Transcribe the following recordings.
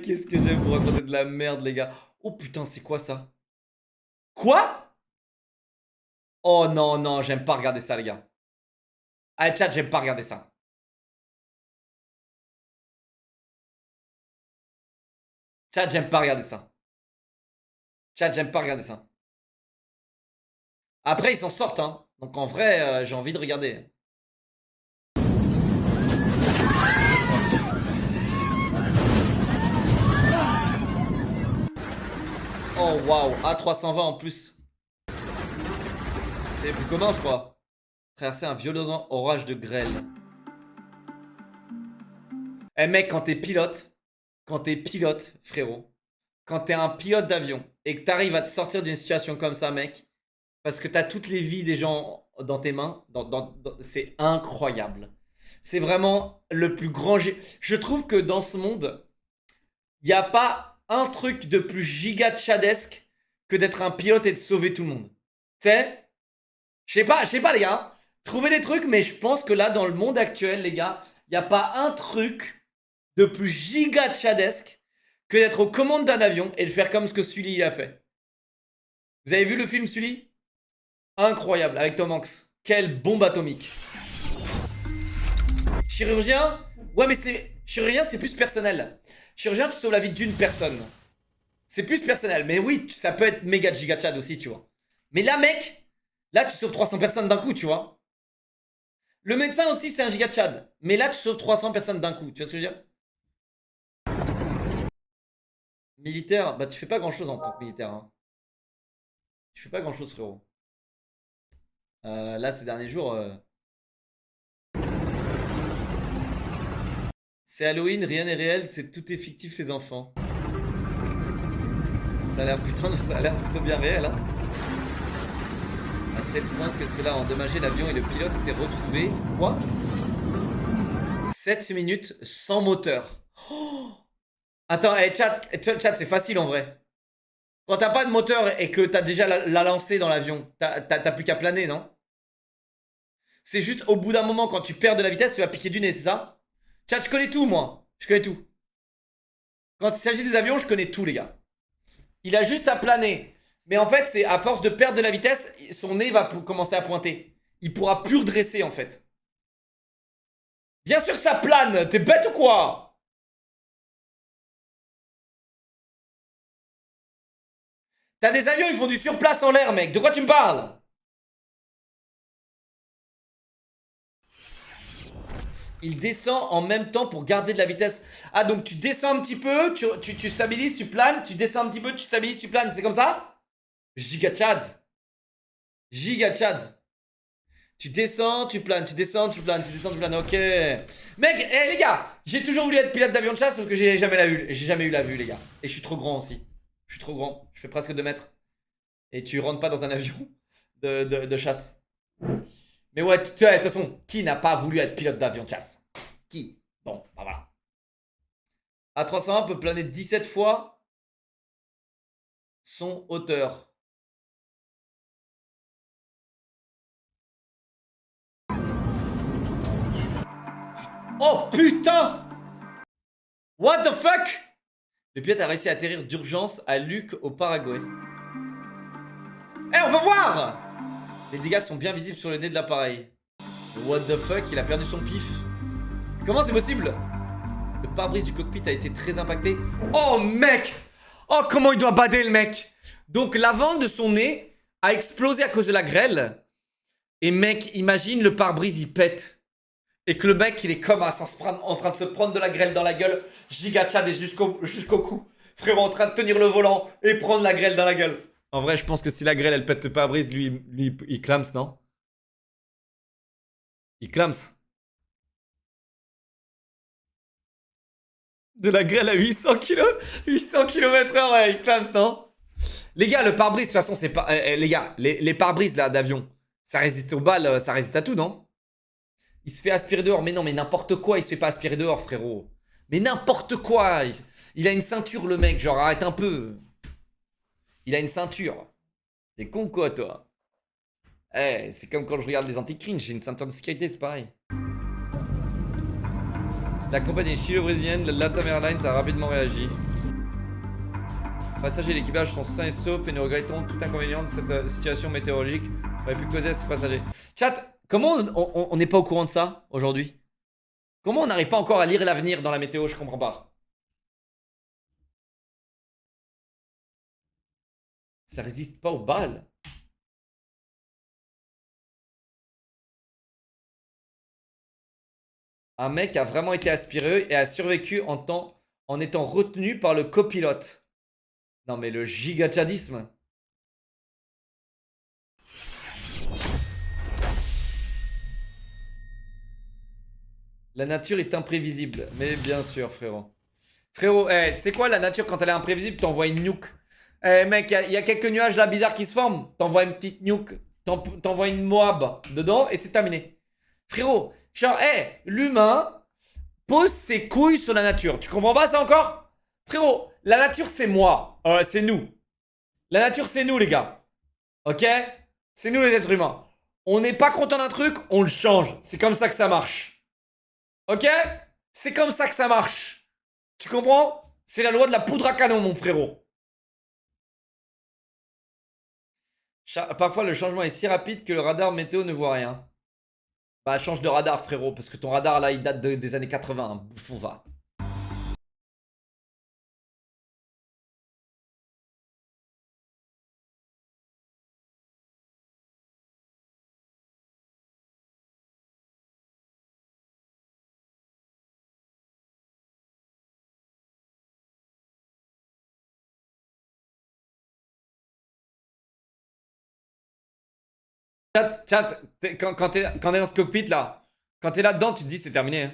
qu'est-ce que j'aime vous raconter de la merde, les gars. Oh putain, c'est quoi ça? Quoi? Oh non, non, j'aime pas regarder ça, les gars. Ah, chat, j'aime pas regarder ça. Chat, j'aime pas regarder ça. Chat, j'aime pas regarder ça. Après, ils s'en sortent, hein. Donc en vrai, j'ai envie de regarder. Oh waouh, A320 en plus. C'est plus commun, je crois. Traverser un violent orage de grêle. Eh mec, quand t'es pilote, frérot, quand t'es un pilote d'avion et que t'arrives à te sortir d'une situation comme ça, mec, parce que t'as toutes les vies des gens dans tes mains, c'est incroyable. C'est vraiment le plus grand... Je trouve que dans ce monde, il n'y a pas un truc de plus giga tchadesque que d'être un pilote et de sauver tout le monde. Tu sais? Je sais pas les gars. Trouvez des trucs, mais je pense que là, dans le monde actuel, les gars, il n'y a pas un truc de plus giga tchadesque que d'être aux commandes d'un avion et de faire comme ce que Sully il a fait. Vous avez vu le film Sully? Incroyable, avec Tom Hanks. Quelle bombe atomique. Chirurgien? Ouais, mais c'est... Chirurgien, c'est plus personnel. Chirurgien, tu sauves la vie d'une personne. C'est plus personnel. Mais oui, ça peut être méga giga tchad aussi, tu vois. Mais là, mec, là, tu sauves 300 personnes d'un coup, tu vois. Le médecin aussi, c'est un giga tchad. Mais là, tu sauves 300 personnes d'un coup. Tu vois ce que je veux dire? Militaire, bah tu fais pas grand chose en tant que militaire. Hein. Tu fais pas grand chose, frérot. Là, ces derniers jours... C'est Halloween, rien n'est réel, c'est tout est fictif, les enfants. Ça a l'air plutôt bien réel, hein. À tel point que cela a endommagé l'avion et le pilote s'est retrouvé... Quoi? 7 minutes sans moteur. Oh, attends, hey, chat, c'est facile en vrai. Quand t'as pas de moteur et que t'as déjà la lancée dans l'avion, t'as plus qu'à planer, non? C'est juste au bout d'un moment, quand tu perds de la vitesse, tu vas piquer du nez, c'est ça? Chat, je connais tout, moi. Je connais tout. Quand il s'agit des avions, je connais tout, les gars. Il a juste à planer. Mais en fait, c'est à force de perdre de la vitesse, son nez va commencer à pointer. Il pourra plus redresser, en fait. Bien sûr que ça plane. T'es bête ou quoi? T'as des avions, ils font du surplace en l'air, mec. De quoi tu me parles? Il descend en même temps pour garder de la vitesse. Ah, donc tu descends un petit peu, tu stabilises, tu planes, tu descends un petit peu, tu stabilises, tu planes. C'est comme ça? Giga Chad. Giga Chad. Tu descends, tu planes, tu descends, tu planes, tu descends, tu planes. Ok. Mec, les gars, j'ai toujours voulu être pilote d'avion de chasse, sauf que j'ai jamais eu la vue, les gars. Et je suis trop grand aussi. Je suis trop grand. Je fais presque 2 mètres. Et tu rentres pas dans un avion de chasse. Mais ouais, de toute façon, qui n'a pas voulu être pilote d'avion de chasse? Qui? Bon, bah voilà. A301 peut planer 17 fois son hauteur. Oh putain! What the fuck? Le pilote a réussi à atterrir d'urgence à Luc au Paraguay. Eh, on va voir! Les dégâts sont bien visibles sur le nez de l'appareil. What the fuck? Il a perdu son pif. Comment c'est possible? Le pare-brise du cockpit a été très impacté. Oh mec! Oh comment il doit bader le mec! Donc l'avant de son nez a explosé à cause de la grêle. Et mec, imagine le pare-brise il pète. Et que le mec il est comme en train de se prendre de la grêle dans la gueule. Giga Chad et jusqu'au cou. Frérot en train de tenir le volant et prendre la grêle dans la gueule. En vrai je pense que si la grêle elle pète le pare-brise, lui il clams, non? Il clams. De la grêle à 800 km/h, ouais, il clams, non? Les gars, le pare-brise, de toute façon, c'est pas... les gars, les pare-brises là d'avion, ça résiste aux balles, ça résiste à tout, non? Il se fait aspirer dehors. Mais non, mais n'importe quoi, il se fait pas aspirer dehors, frérot. Mais n'importe quoi. Il a une ceinture, le mec. Genre, arrête un peu. Il a une ceinture. T'es con, quoi, toi? Eh, c'est comme quand je regarde les anti-cringe. J'ai une ceinture de sécurité, c'est pareil. La compagnie chilo-brésilienne, la Latam Airlines, a rapidement réagi. Passagers et l'équipage sont sains et saufs et nous regrettons tout inconvénient de cette situation météorologique. On aurait pu causer à ces passagers. Chat, comment on n'est pas au courant de ça aujourd'hui? Comment on n'arrive pas encore à lire l'avenir dans la météo? Je comprends pas. Ça résiste pas aux balles. Un mec a vraiment été aspiré et a survécu en étant retenu par le copilote. Non mais le giga-tchadisme. La nature est imprévisible. Mais bien sûr, frérot. Frérot, tu sais quoi, la nature, quand elle est imprévisible, t'envoies une nuke. Mec, il y a quelques nuages là bizarres qui se forment. T'envoies une petite nuke. T'envoies une Moab dedans et c'est terminé. Frérot, genre, l'humain pose ses couilles sur la nature. Tu comprends pas ça encore? Frérot, la nature c'est moi. C'est nous. La nature c'est nous les gars. Ok? C'est nous les êtres humains. On n'est pas content d'un truc, on le change. C'est comme ça que ça marche. Ok? C'est comme ça que ça marche. Tu comprends? C'est la loi de la poudre à canon mon frérot. Parfois le changement est si rapide que le radar météo ne voit rien. Bah change de radar frérot, parce que ton radar là il date des années 80, hein. Bouffon va. Chat, quand t'es dans ce cockpit là, quand t'es là-dedans, tu te dis c'est terminé. Hein.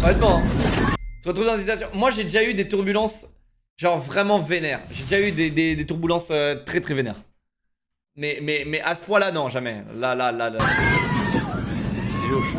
Honnêtement, tu te retrouves dans une situation. Moi j'ai déjà eu des turbulences, genre vraiment vénères. J'ai déjà eu des turbulences très très vénères. Mais à ce point-là, non, jamais. Là. C'est louche.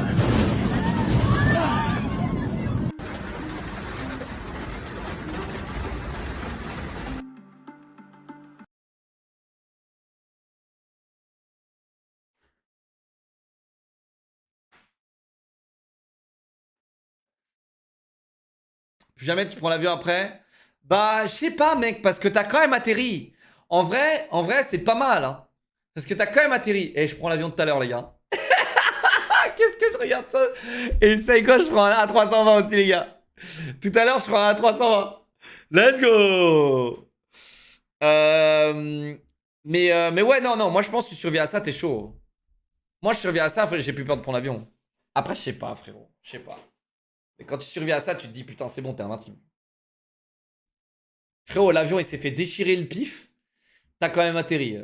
Plus jamais tu prends l'avion après. Bah, je sais pas, mec, parce que t'as quand même atterri. En vrai, c'est pas mal, hein. Parce que t'as quand même atterri. Et je prends l'avion tout à l'heure, les gars. Qu'est-ce que je regarde ça? Et vous savez quoi, je prends un A320 aussi, les gars. Tout à l'heure, je prends un A320. Let's go! Mais ouais, non, moi je pense que tu survis à ça, t'es chaud. Moi je survis à ça, j'ai plus peur de prendre l'avion. Après, je sais pas, frérot. Je sais pas. Mais quand tu survis à ça, tu te dis putain, c'est bon, t'es invincible. Frérot, l'avion il s'est fait déchirer le pif. T'as quand même atterri.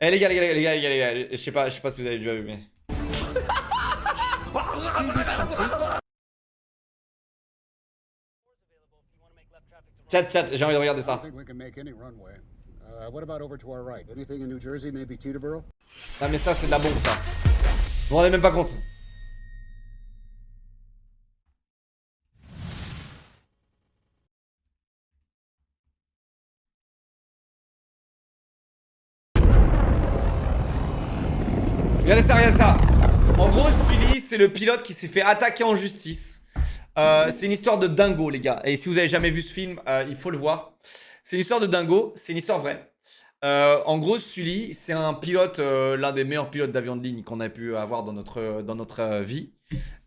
Eh les gars, je sais pas si vous avez déjà vu, mais. Chat, j'ai envie de regarder ça. Ah mais ça c'est de la bombe ça. Vous vous rendez même pas compte. Regardez ça. En gros, Sully, c'est le pilote qui s'est fait attaquer en justice. C'est une histoire de dingo, les gars. Et si vous avez jamais vu ce film, il faut le voir. C'est une histoire de dingo, c'est une histoire vraie. En gros, Sully, c'est un pilote, l'un des meilleurs pilotes d'avion de ligne qu'on a pu avoir dans notre vie.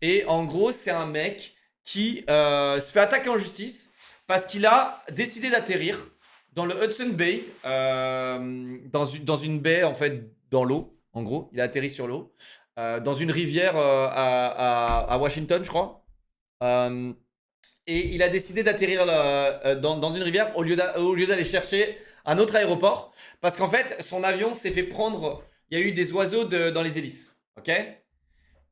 Et en gros, c'est un mec qui se fait attaquer en justice parce qu'il a décidé d'atterrir dans le Hudson Bay, dans une baie, en fait, dans l'eau. En gros, il a atterri sur l'eau, dans une rivière à Washington, je crois. Et il a décidé d'atterrir dans une rivière au lieu d'aller chercher un autre aéroport. Parce qu'en fait, son avion s'est fait prendre. Il y a eu des oiseaux dans les hélices. Ok?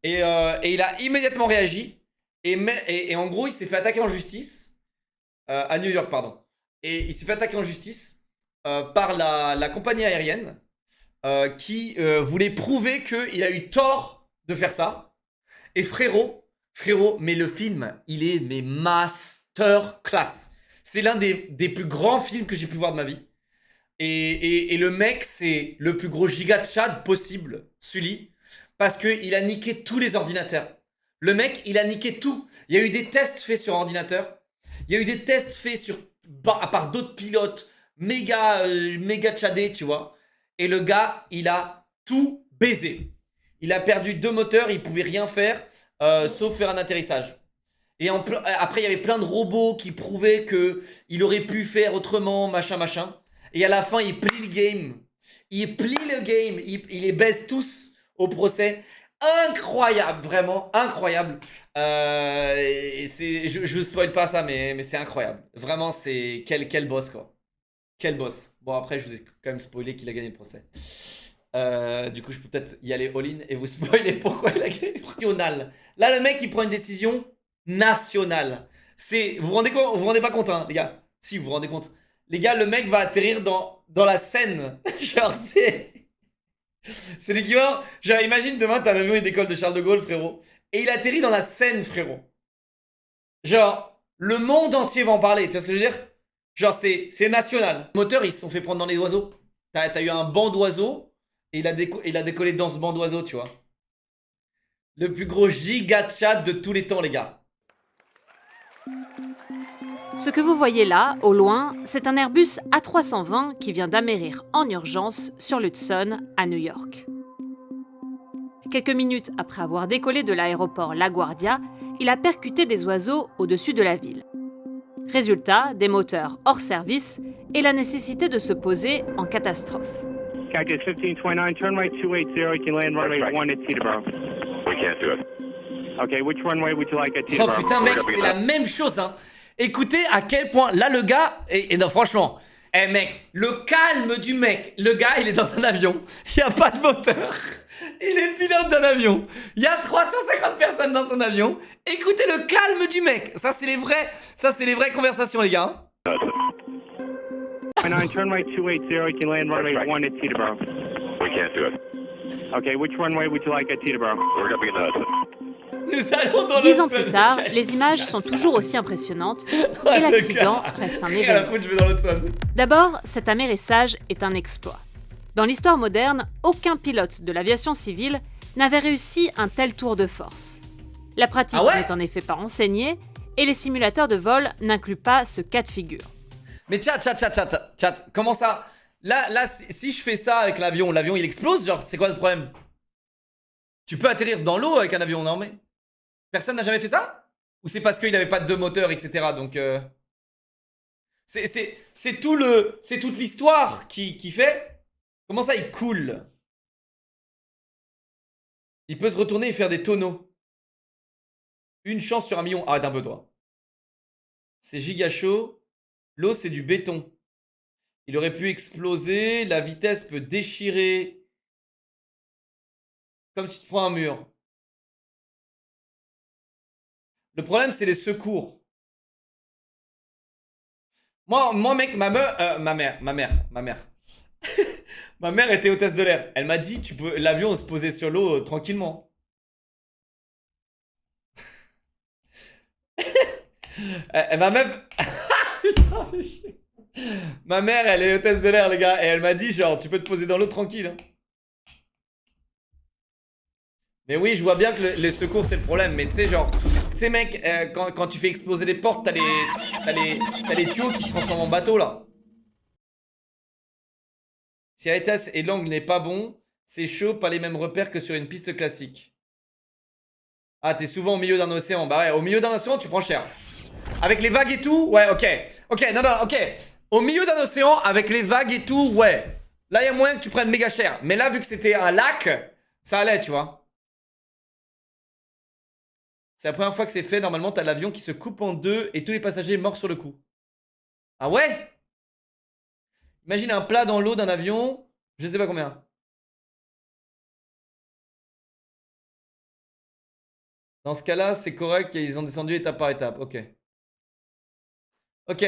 Et il a immédiatement réagi. Et en gros, il s'est fait attaquer en justice. À New York, pardon. Et il s'est fait attaquer en justice par la compagnie aérienne. Qui voulait prouver qu'il a eu tort de faire ça. Et frérot, mais le film, il est masterclass. C'est l'un des plus grands films que j'ai pu voir de ma vie. Et le mec, c'est le plus gros giga de Chad possible, Sully, parce qu'il a niqué tous les ordinateurs. Le mec, il a niqué tout. Il y a eu des tests faits sur ordinateur. Il y a eu des tests faits sur à part d'autres pilotes méga tchadés, tu vois. Et le gars, il a tout baisé. Il a perdu 2 moteurs, il pouvait rien faire sauf faire un atterrissage. Et après, il y avait plein de robots qui prouvaient qu'il aurait pu faire autrement, machin. Et à la fin, il plie le game. Il les baise tous au procès. Incroyable, vraiment incroyable. Je vous spoil pas ça, mais c'est incroyable. Vraiment, c'est quel boss, quoi. Quel boss. Bon, après, je vous ai quand même spoilé qu'il a gagné le procès. Du coup, je peux peut-être y aller all-in et vous spoiler pourquoi il a gagné le procès. Là, le mec, il prend une décision nationale. Vous vous rendez pas compte, hein, les gars. Si, vous vous rendez compte. Les gars, le mec va atterrir dans la Seine. Genre, c'est l'équivalent. Genre, imagine demain, t'as un avion d'école de Charles de Gaulle, frérot. Et il atterrit dans la Seine, frérot. Genre, le monde entier va en parler. Tu vois ce que je veux dire? Genre, c'est national. Les moteurs, ils se sont fait prendre dans les oiseaux. T'as eu un banc d'oiseaux. Et il a décollé dans ce banc d'oiseaux, tu vois. Le plus gros giga chat de tous les temps, les gars. Ce que vous voyez là, au loin, c'est un Airbus A320 qui vient d'amérir en urgence sur l'Hudson, à New York. Quelques minutes après avoir décollé de l'aéroport LaGuardia, il a percuté des oiseaux au-dessus de la ville. Résultat, des moteurs hors service et la nécessité de se poser en catastrophe. Cactus 1529, turn right 280, you can land runway 1 at Teterboro. We can't do it. Okay, which runway would you like at Oh Teterboro? putain, mec, c'est la même chose, hein. Écoutez à quel point, là, le gars, et non, franchement, mec, le calme du mec, le gars, il est dans un avion, il n'y a pas de moteur, il est pilote d'un avion, il y a 350 personnes dans son avion, écoutez le calme du mec, ça, c'est les vraies conversations, les gars. 29, turn right 280, you can land runway 1 at Teterboro. We can't do it. Okay, which runway would you like at Teterboro? We're gonna be in the Hudson. Nous allons dans 10 ans l'Hudson. plus tard, les images sont toujours aussi impressionnantes et l'accident reste un Rien à la événement. foutre, je vais dans l'Hudson. D'abord, cet amérissage est un exploit. Dans l'histoire moderne, aucun pilote de l'aviation civile n'avait réussi un tel tour de force. La pratique Ah ouais n'est en effet pas enseignée et les simulateurs de vol n'incluent pas ce cas de figure. Mais chat, comment ça? Là, si je fais ça avec l'avion, il explose, genre, c'est quoi le problème? Tu peux atterrir dans l'eau avec un avion, non mais? Personne n'a jamais fait ça? Ou c'est parce qu'il n'avait pas de 2 moteurs, etc. Donc, c'est toute l'histoire qui fait. Comment ça, il coule? Il peut se retourner et faire des tonneaux. Une chance sur 1 million. Arrête un peu, toi. C'est giga chaud. L'eau, c'est du béton. Il aurait pu exploser. La vitesse peut déchirer. Comme si tu prends un mur. Le problème, c'est les secours. Moi, mec, ma mère. Ma mère était hôtesse de l'air. Elle m'a dit, l'avion se posait sur l'eau tranquillement. Ma meuf... Putain, fais chier. Ma mère, elle est hôtesse de l'air, les gars. Et elle m'a dit, genre, tu peux te poser dans l'eau tranquille. Hein. Mais oui, je vois bien que les secours, c'est le problème. Mais tu sais, genre... Tu sais, mec, quand tu fais exploser les portes, t'as les tuyaux qui se transforment en bateau, là. Si la vitesse et l'angle n'est pas bon, c'est chaud, pas les mêmes repères que sur une piste classique. Ah, t'es souvent au milieu d'un océan. Bah ouais, au milieu d'un océan, tu prends cher. Avec les vagues et tout, ouais, ok. Ok, non, ok. Au milieu d'un océan, avec les vagues et tout, ouais. Là, il y a moyen que tu prennes méga cher. Mais là, vu que c'était un lac, ça allait, tu vois. C'est la première fois que c'est fait. Normalement, t'as l'avion qui se coupe en deux et tous les passagers morts sur le coup. Ah ouais? Imagine un plat dans l'eau d'un avion. Je sais pas combien. Dans ce cas-là, c'est correct. Ils ont descendu étape par étape. Ok. Ok.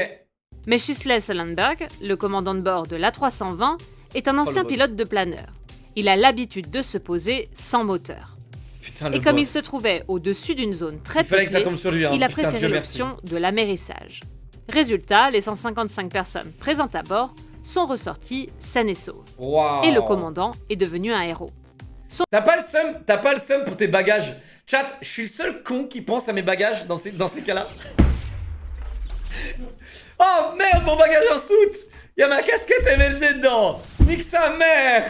Mais Schisler Salenberg, le commandant de bord de l'A320, est un ancien boss. pilote de planeur. Il a l'habitude de se poser sans moteur. Putain, le Et comme il boss. se trouvait au-dessus d'une zone très Il fallait que ça peuplée, tombe sur lui. Hein. il a Putain, préféré Dieu merci. l'option de l'amérissage. Résultat, les 155 personnes présentes à bord sont ressorties saines et sauves. Waouh. Et le commandant est devenu un héros. T'as pas le seum pour tes bagages. Chat, je suis le seul con qui pense à mes bagages dans ces cas-là. Oh merde, mon bagage en soute. Y'a ma casquette MLG dedans. Nique sa mère.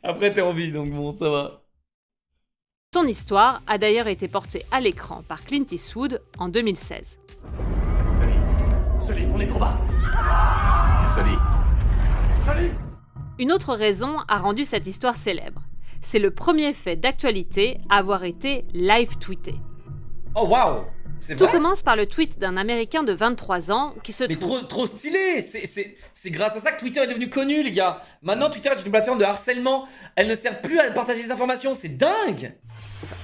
Après t'es en vie, donc bon, ça va. Son histoire a d'ailleurs été portée à l'écran par Clint Eastwood en 2016. Sully, on est trop bas. Sully. Une autre raison a rendu cette histoire célèbre. C'est le premier fait d'actualité à avoir été live tweeté. Oh waouh. C'est Tout vrai. commence par le tweet d'un Américain de 23 ans qui se Mais trouve... trop stylé. C'est grâce à ça que Twitter est devenu connu, les gars. Maintenant, Twitter est une plateforme de harcèlement. Elle ne sert plus à partager des informations. C'est dingue.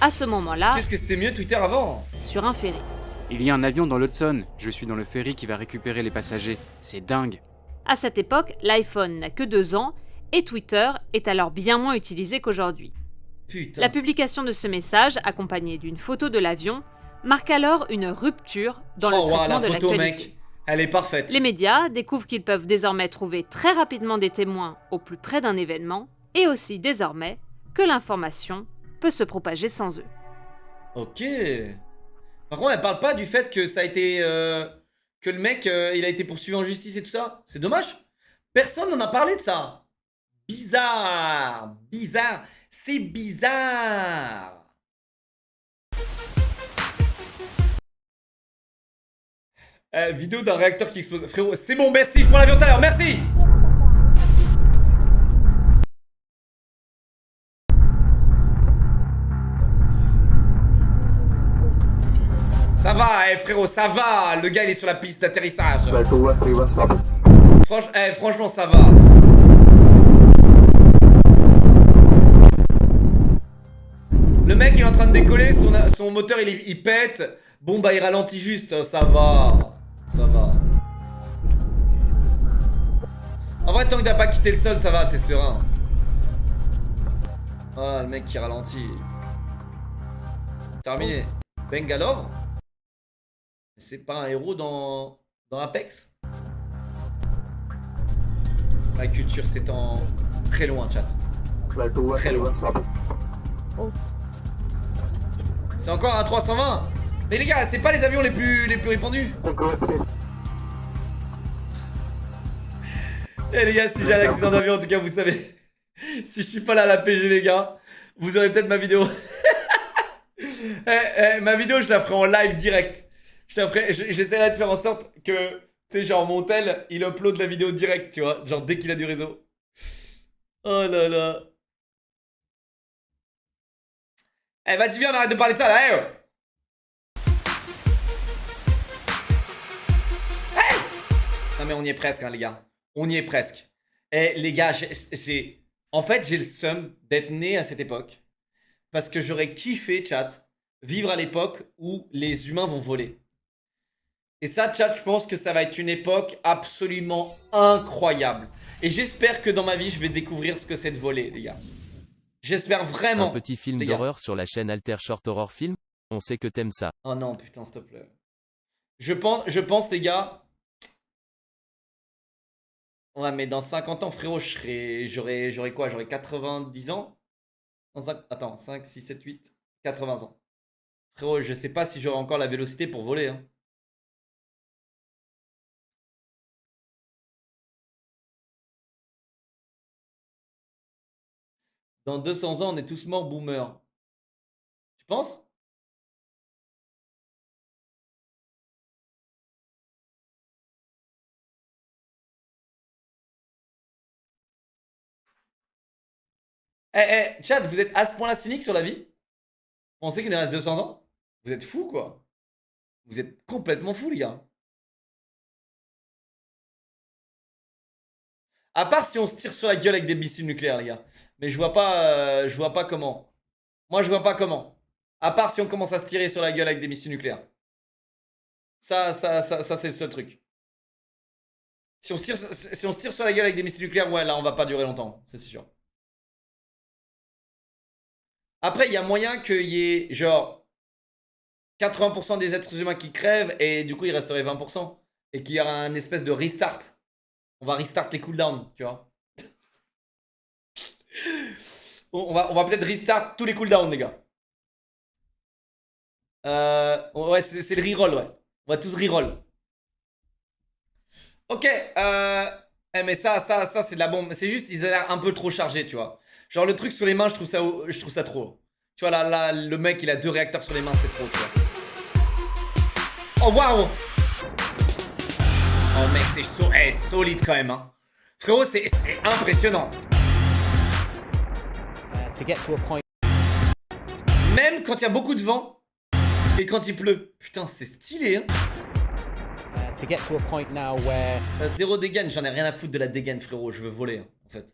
à ce moment-là Qu'est-ce que c'était mieux Twitter avant? sur un ferry. Il y a un avion dans l'Hudson. Je suis dans le ferry qui va récupérer les passagers. C'est dingue. À cette époque, l'iPhone n'a que 2 ans et Twitter est alors bien moins utilisé qu'aujourd'hui. Putain. La publication de ce message, accompagnée d'une photo de l'avion, marque alors une rupture dans le Oh, wow, traitement la de photo, l'actualité. mec. Elle est parfaite. Les médias découvrent qu'ils peuvent désormais trouver très rapidement des témoins au plus près d'un événement et aussi désormais que l'information peut se propager sans eux. Ok. Par contre, elle parle pas du fait que ça a été... que le mec, il a été poursuivi en justice et tout ça. C'est dommage. Personne n'en a parlé de ça. Bizarre. Bizarre. C'est bizarre. Vidéo d'un réacteur qui explose. Frérot, c'est bon, merci. Je prends l'avion tout à l'heure. Merci. Ça va, frérot, ça va. Le gars, il est sur la piste d'atterrissage. Franchement, ça va. Le mec, il est en train de décoller. Son moteur, il pète. Bon, bah, il ralentit juste. Ça va. Ça va. En vrai, tant que t'as pas quitté le sol, ça va, t'es serein. Voilà, le mec qui ralentit. Terminé. Bangalore. C'est pas un héros dans Apex? La culture s'étend très loin, chat. Très loin. C'est encore un 320. Mais les gars, c'est pas les avions les plus répandus. Eh les gars, si j'ai un accident d'avion, en tout cas, vous savez. Si je suis pas là à la PG, les gars, vous aurez peut-être ma vidéo. Ma vidéo, je la ferai en live direct. J'essaierai de faire en sorte que, tu sais, genre mon tel, il upload la vidéo direct, tu vois. Genre dès qu'il a du réseau. Oh là là. Eh, vas-y, viens, on arrête de parler de ça là, Hey. Non mais on y est presque, hein, les gars. On y est presque. Eh, les gars, en fait, j'ai le seum d'être né à cette époque. Parce que j'aurais kiffé, chat, vivre à l'époque où les humains vont voler. Et ça, chat, je pense que ça va être une époque absolument incroyable. Et j'espère que dans ma vie, je vais découvrir ce que c'est de voler, les gars. J'espère vraiment. Un petit film les gars. d'horreur sur la chaîne Alter Short Horror Film. On sait que t'aimes ça. Oh non, putain, s'il te plaît. Je pense, les gars. Ouais, mais dans 50 ans, frérot, j'aurai quoi? J'aurai 90 ans? Attends, 5, 6, 7, 8, 80 ans. Frérot, je sais pas si j'aurai encore la vélocité pour voler, hein. Dans 200 ans, on est tous morts, boomer. Tu penses? Chat, vous êtes à ce point-là cynique sur la vie? Vous pensez qu'il nous reste 200 ans? Vous êtes fous, quoi. Vous êtes complètement fous, les gars. À part si on se tire sur la gueule avec des missiles nucléaires, les gars. Mais je vois pas comment. Moi, je vois pas comment. À part si on commence à se tirer sur la gueule avec des missiles nucléaires. Ça c'est le seul truc. Si on se tire sur la gueule avec des missiles nucléaires, ouais, là, on va pas durer longtemps. C'est sûr. Après, il y a moyen qu'il y ait, genre, 80% des êtres humains qui crèvent et du coup, il resterait 20%. Et qu'il y aura un espèce de restart. On va restart les cooldowns, tu vois. On va peut-être restart tous les cooldowns, les gars. Ouais, c'est le reroll, ouais. On va tous reroll. Ok, mais ça c'est de la bombe. C'est juste, ils ont l'air un peu trop chargés, tu vois. Genre, le truc sur les mains, je trouve ça trop. Tu vois, là, le mec, il a 2 réacteurs sur les mains, c'est trop, tu vois. Oh, waouh! Oh, mec, c'est solide quand même, hein. Frérot, c'est impressionnant. Même quand il y a beaucoup de vent et quand il pleut. Putain, c'est stylé, hein. T'as 0 dégaine, j'en ai rien à foutre de la dégaine, frérot. Je veux voler, hein, en fait.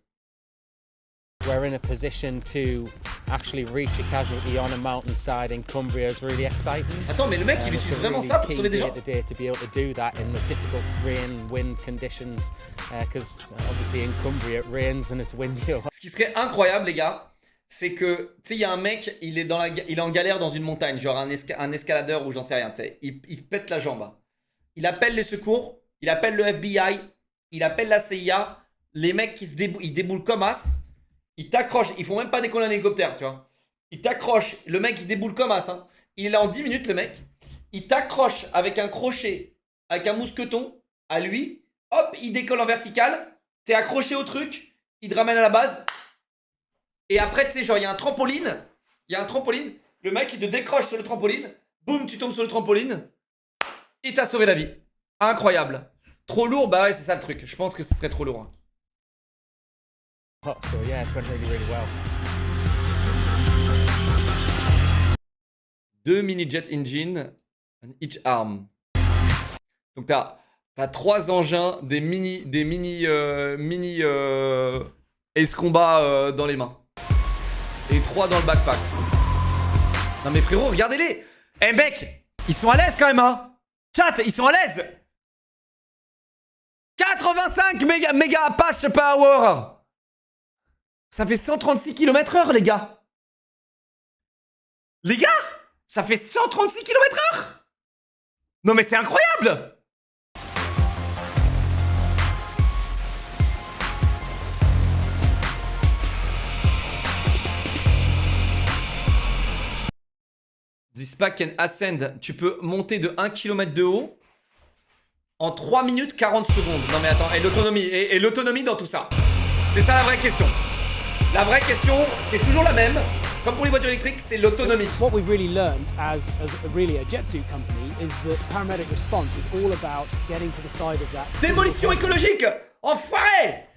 We're in a position to actually reach a casualty on a mountainside in Cumbria is really exciting. Attends, mais le mec, il utilise vraiment ça pour sauver des gens? To be able to do that in the difficult rain, wind conditions, because obviously in Cumbria it rains and it's windy. Ce qui serait incroyable, les gars, c'est que, tu sais, il y a un mec, il est en galère dans une montagne, genre un escaladeur ou j'en sais rien, tu sais. Il pète la jambe. Il appelle les secours, il appelle le FBI, il appelle la CIA. Les mecs, ils déboulent comme as. Ils t'accrochent, ils font même pas décoller un hélicoptère, tu vois. Ils t'accrochent, le mec il déboule comme as, hein. Il est là en 10 minutes, le mec. Il t'accroche avec un crochet, avec un mousqueton à lui. Hop, il décolle en vertical. T'es accroché au truc, il te ramène à la base. Et après, tu sais, genre, il y a un trampoline. Le mec, il te décroche sur le trampoline. Boum, tu tombes sur le trampoline. Il t'a sauvé la vie. Incroyable. Trop lourd, bah ouais, c'est ça le truc. Je pense que ce serait trop lourd, hein. So yeah, it went really, really well. 2 mini jet engine, each arm. Donc t'as 3 engins, des mini escombats dans les mains. Et 3 dans le backpack. Non mais frérot, regardez-les. Eh mec, ils sont à l'aise quand même, hein. Chat, ils sont à l'aise. 85 méga Apache power. Ça fait 136 km/h, les gars. Les gars, ça fait 136 km/h. Non mais c'est incroyable. This pack can ascend. Tu peux monter de 1 km de haut en 3 minutes 40 secondes. Non mais attends, et l'autonomie dans tout ça. C'est ça la vraie question. La vraie question, c'est toujours la même. Comme pour les voitures électriques, c'est l'autonomie. What we've really learned as really a jet suit company is that paramedic response is all about getting to the side of that. Démolition écologique! Enfoiré!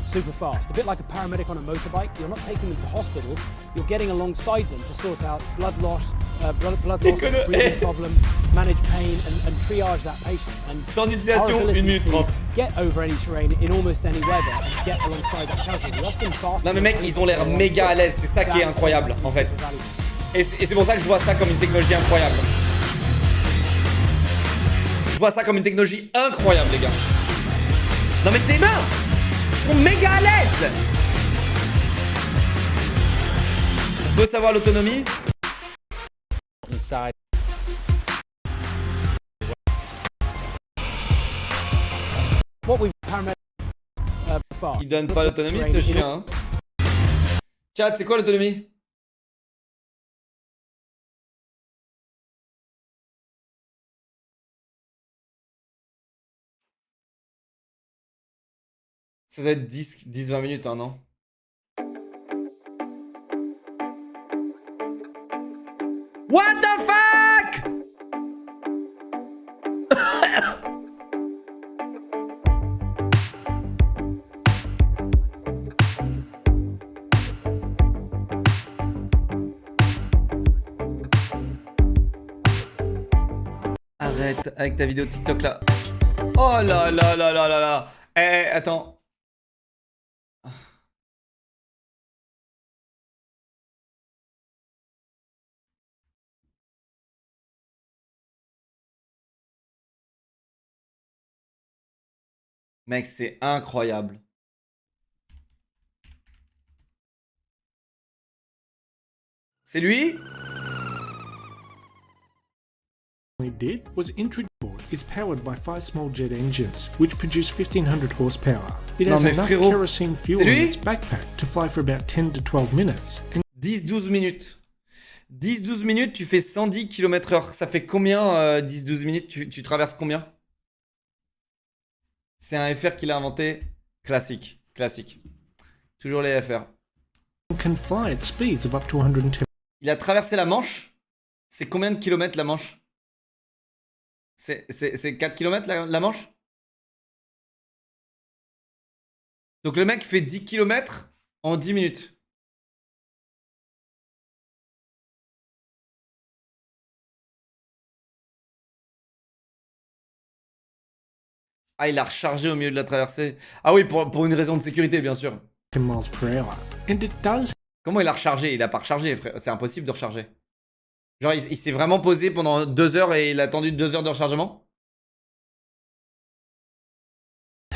Super fast. A bit like a paramedic on a motorbike. You're not taking them to hospital. You're getting alongside them to sort out blood loss, breathing problem, manage pain, and triage that patient. And temps d'utilisation, 1 minute 30. Get over any terrain in almost any weather and get alongside that casualty. Often fast. Non mais mec, ils ont l'air méga à l'aise. C'est ça qui est incroyable en fait. Et c'est pour ça que je vois ça comme une technologie incroyable. Je vois ça comme une technologie incroyable, les gars. Non mais tes mains sont méga à l'aise. On peut savoir l'autonomie. Il donne pas l'autonomie, ce chien, hein. Chat, c'est quoi l'autonomie? Ça doit être 10-20 minutes, hein, non? What the fuck? Arrête avec ta vidéo TikTok là. Oh là là là là là là. Eh, attends. Mec, c'est incroyable. C'est lui? I did was introduce is powered by 5 small jet engines, which produce 1500 horsepower. It Non, has mais enough frérot, kerosene fuel c'est in lui its backpack to fly for about 10 to 12 minutes. And 10-12 minutes. 10-12 minutes, tu fais 110 km/h. Ça fait combien 10-12 minutes tu traverses combien? C'est un FR qu'il a inventé. Classique. Classique. Toujours les FR. can fly at speeds of up to 110. Il a traversé la Manche. C'est combien de kilomètres la Manche? C'est 4 km la Manche? Donc le mec fait 10 km en 10 minutes. Ah, il a rechargé au milieu de la traversée. Ah oui, pour une raison de sécurité, bien sûr. Miles per hour. And it does Comment il a rechargé? Il a pas rechargé, frère. C'est impossible de recharger. Genre, il s'est vraiment posé pendant 2 heures et il a attendu 2 heures de rechargement?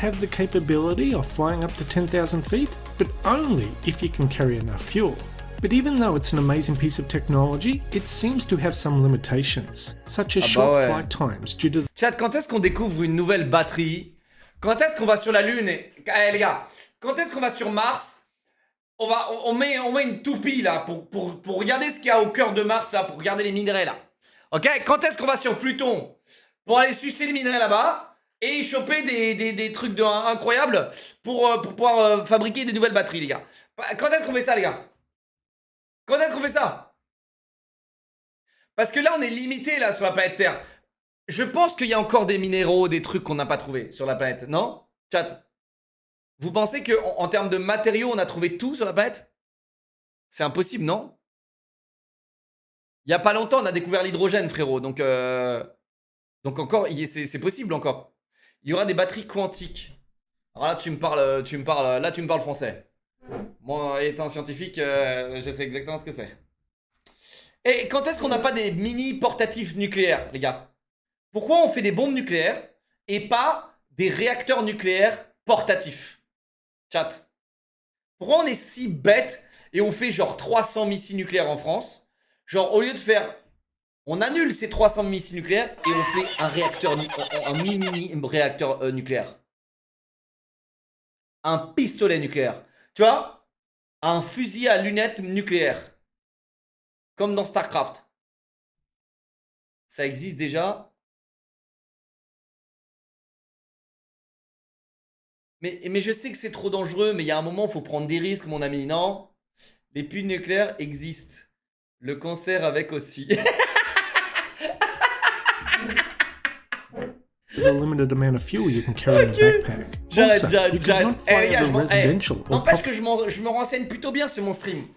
have the capability of flying up to 10,000 feet, but only if you can carry enough fuel. But even though it's an amazing piece of technology, it seems to have some limitations, such as short ouais. flight times due to Chat, quand est-ce qu'on découvre une nouvelle batterie? Quand est-ce qu'on va sur la Lune et... Eh les gars, quand est-ce qu'on va sur Mars? On met une toupie là pour regarder ce qu'il y a au cœur de Mars là, pour regarder les minerais là. Ok? Quand est-ce qu'on va sur Pluton? Pour aller sucer les minerais là-bas et choper des trucs incroyables pour pouvoir fabriquer des nouvelles batteries les gars. Quand est-ce qu'on fait ça les gars? Quand est-ce qu'on fait ça? Parce que là on est limité là sur la planète Terre. Je pense qu'il y a encore des minéraux, des trucs qu'on n'a pas trouvé sur la planète, non? Chat. Vous pensez que en termes de matériaux, on a trouvé tout sur la planète? C'est impossible, non? Il y a pas longtemps, on a découvert l'hydrogène, frérot. Donc encore, c'est possible encore. Il y aura des batteries quantiques. Alors là, tu me parles français. Moi, étant scientifique, je sais exactement ce que c'est. Et quand est-ce qu'on n'a pas des mini portatifs nucléaires, les gars? Pourquoi on fait des bombes nucléaires et pas des réacteurs nucléaires portatifs? Chat. Pourquoi on est si bête et on fait genre 300 missiles nucléaires en France? Genre au lieu de faire... On annule ces 300 missiles nucléaires et on fait un réacteur, un mini réacteur nucléaire. Un pistolet nucléaire. Tu vois? Un fusil à lunettes nucléaire. Comme dans StarCraft. Ça existe déjà. Mais je sais que c'est trop dangereux, mais il y a un moment, il faut prendre des risques, mon ami. Non? Les puits nucléaires existent. Le cancer avec aussi. the limited amount of fuel you can carry in a backpack. J'arrête. Eh les gars, n'empêche que je me renseigne plutôt bien sur mon stream.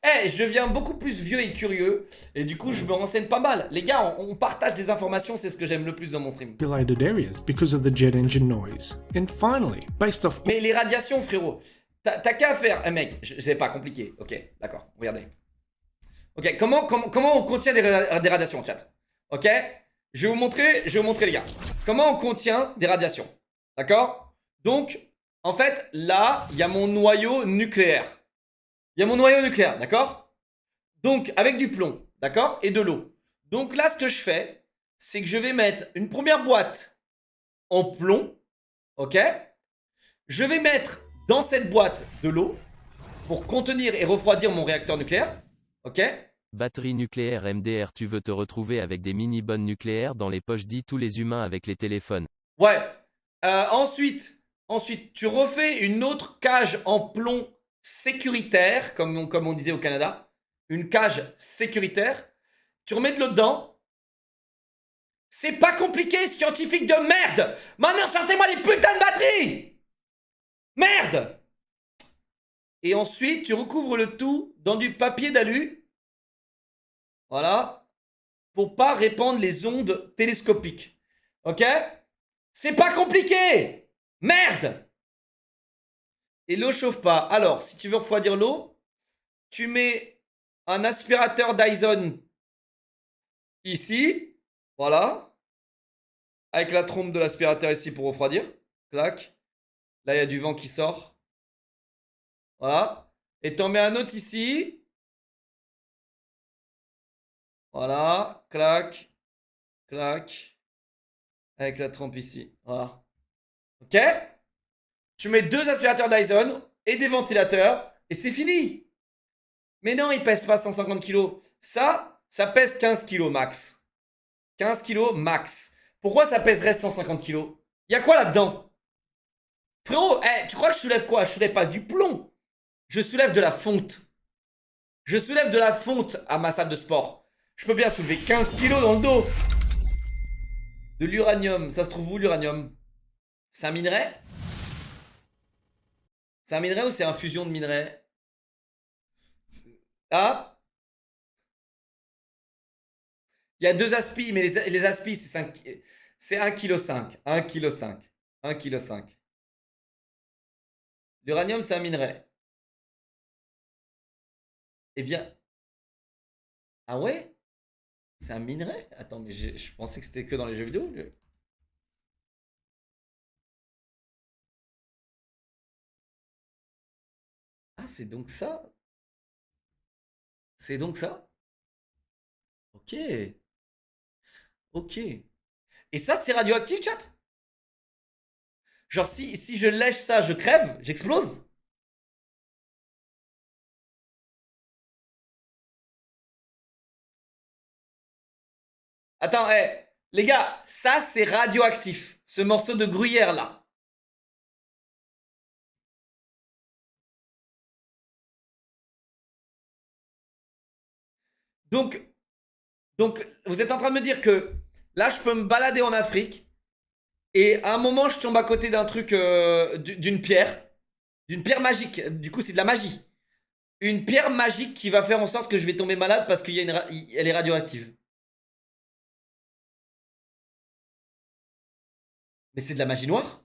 Je deviens beaucoup plus vieux et curieux. Et du coup, je me renseigne pas mal. Les gars, on partage des informations, c'est ce que j'aime le plus dans mon stream. areas because of the jet engine noise. And finally, based off... Mais les radiations, frérot, t'as qu'à faire... mec, c'est pas compliqué. Ok, d'accord, regardez. Ok, comment on contient des radiations, chat? Ok? Je vais vous montrer les gars. Comment on contient des radiations. D'accord? Donc, en fait, là, il y a mon noyau nucléaire. D'accord? Donc, avec du plomb, d'accord? Et de l'eau. Donc là, ce que je fais, c'est que je vais mettre une première boîte en plomb. Ok? Je vais mettre dans cette boîte de l'eau pour contenir et refroidir mon réacteur nucléaire. Ok? Batterie nucléaire MDR, tu veux te retrouver avec des mini-bonnes nucléaires dans les poches, dit tous les humains avec les téléphones. Ouais. Ensuite, tu refais une autre cage en plomb sécuritaire, comme on disait au Canada. Une cage sécuritaire. Tu remets de l'eau dedans. C'est pas compliqué, scientifique de merde. Maintenant, sortez-moi les putains de batteries. Merde. Et ensuite, tu recouvres le tout dans du papier d'alu. Voilà. Pour pas répandre les ondes télescopiques. Ok? C'est pas compliqué! Merde! Et l'eau chauffe pas. Alors, si tu veux refroidir l'eau, tu mets un aspirateur Dyson ici. Voilà. Avec la trompe de l'aspirateur ici pour refroidir. Clac. Là, il y a du vent qui sort. Voilà. Et t'en mets un autre ici. Voilà, clac, clac, Avec la trempe ici. Voilà. Ok? Tu mets 2 aspirateurs Dyson et des ventilateurs et c'est fini. Mais non, il pèse pas 150 kg. Ça pèse 15 kg max. 15 kg max. Pourquoi ça pèserait 150 kg? Il y a quoi là-dedans? Frérot, tu crois que je soulève quoi? Je soulève pas du plomb. Je soulève de la fonte. Je soulève de la fonte à ma salle de sport. Je peux bien soulever 15 kg dans le dos. De l'uranium. Ça se trouve où l'uranium? C'est un minerai? C'est un minerai ou c'est une fusion de minerais? Ah? Il y a 2 aspis, mais les aspis, c'est 1,5 kg. 1,5 kg. 1,5 kg. L'uranium, c'est un minerai. Eh bien... Ah ouais? C'est un minerai? Attends, mais je pensais que c'était que dans les jeux vidéo. Ah, c'est donc ça? C'est donc ça? Ok. Ok. Et ça, c'est radioactif, chat? Genre, si je lèche ça, je crève? J'explose? Attends, les gars, ça, c'est radioactif. Ce morceau de gruyère, là. Donc, vous êtes en train de me dire que là, je peux me balader en Afrique et à un moment, je tombe à côté d'un truc, d'une pierre magique. Du coup, c'est de la magie. Une pierre magique qui va faire en sorte que je vais tomber malade parce qu'elle est radioactive. Mais c'est de la magie noire?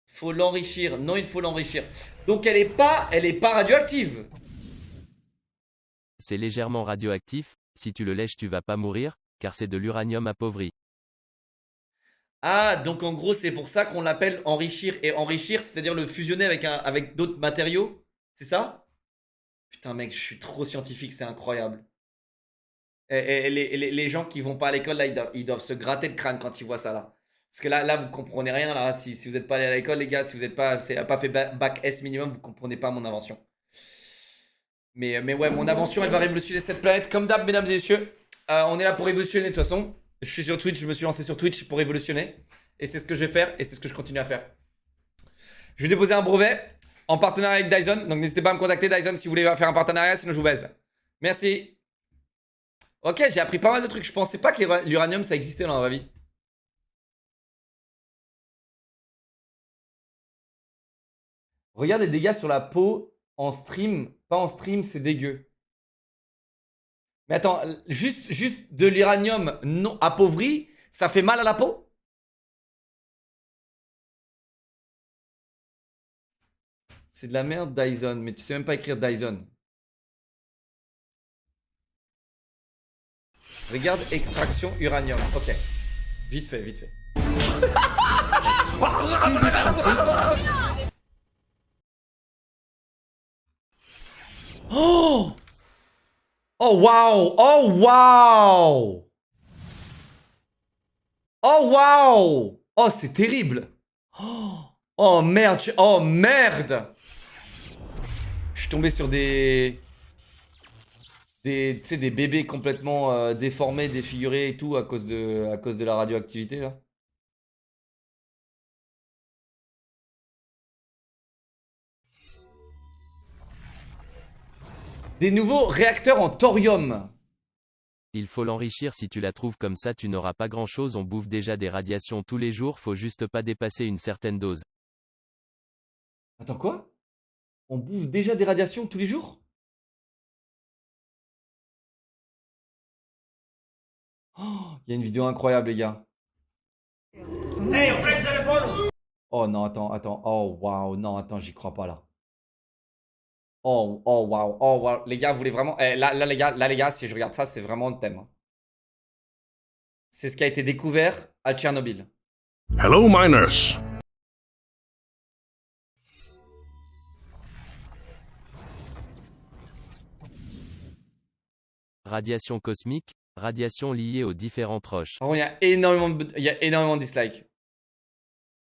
Faut l'enrichir. Non, il faut l'enrichir. Donc elle est pas radioactive. C'est légèrement radioactif, si tu le lèches tu vas pas mourir, car c'est de l'uranium appauvri. Ah, donc en gros, c'est pour ça qu'on l'appelle enrichir. Et enrichir, c'est-à-dire le fusionner avec d'autres matériaux? C'est ça? Putain, mec, je suis trop scientifique, c'est incroyable. Et les gens qui vont pas à l'école, là, ils doivent se gratter le crâne quand ils voient ça, là. Parce que là, vous comprenez rien, là. Si vous n'êtes pas allé à l'école, les gars, si vous n'êtes pas fait bac S minimum, vous comprenez pas mon invention. Mais ouais, mon invention, elle va révolutionner cette planète. Comme d'hab, mesdames et messieurs, on est là pour révolutionner de toute façon. Je suis sur Twitch, je me suis lancé sur Twitch pour révolutionner. Et c'est ce que je vais faire, et c'est ce que je continue à faire. Je vais déposer un brevet en partenariat avec Dyson. Donc n'hésitez pas à me contacter, Dyson, si vous voulez faire un partenariat, sinon je vous baise. Merci. Ok, j'ai appris pas mal de trucs. Je pensais pas que l'uranium, ça existait dans la vraie vie. Regarde les dégâts sur la peau en stream. Pas en stream, c'est dégueu. Mais attends, juste de l'uranium non appauvri, ça fait mal à la peau? C'est de la merde, Dyson. Mais tu sais même pas écrire Dyson. Regarde, extraction uranium. Ok. Vite fait, vite fait. Oh! Oh wow! Oh wow! Oh wow! Oh, c'est terrible! Oh merde! Oh merde! Je suis tombé sur tu sais, des bébés complètement déformés, défigurés et tout à cause de la radioactivité là. Des nouveaux réacteurs en thorium. Il faut l'enrichir si tu la trouves comme ça tu n'auras pas grand chose, on bouffe déjà des radiations tous les jours, faut juste pas dépasser une certaine dose. Attends quoi? On bouffe déjà des radiations tous les jours? Oh, il y a une vidéo incroyable les gars. Oh non, attends. Oh waouh, non, attends, j'y crois pas là. Oh waouh, oh waouh. Les gars, vous voulez vraiment... là les gars, si je regarde ça, c'est vraiment le thème. C'est ce qui a été découvert à Tchernobyl. Hello, miners. radiation cosmique, radiation liée aux différentes roches. Par contre, il y a énormément de dislikes.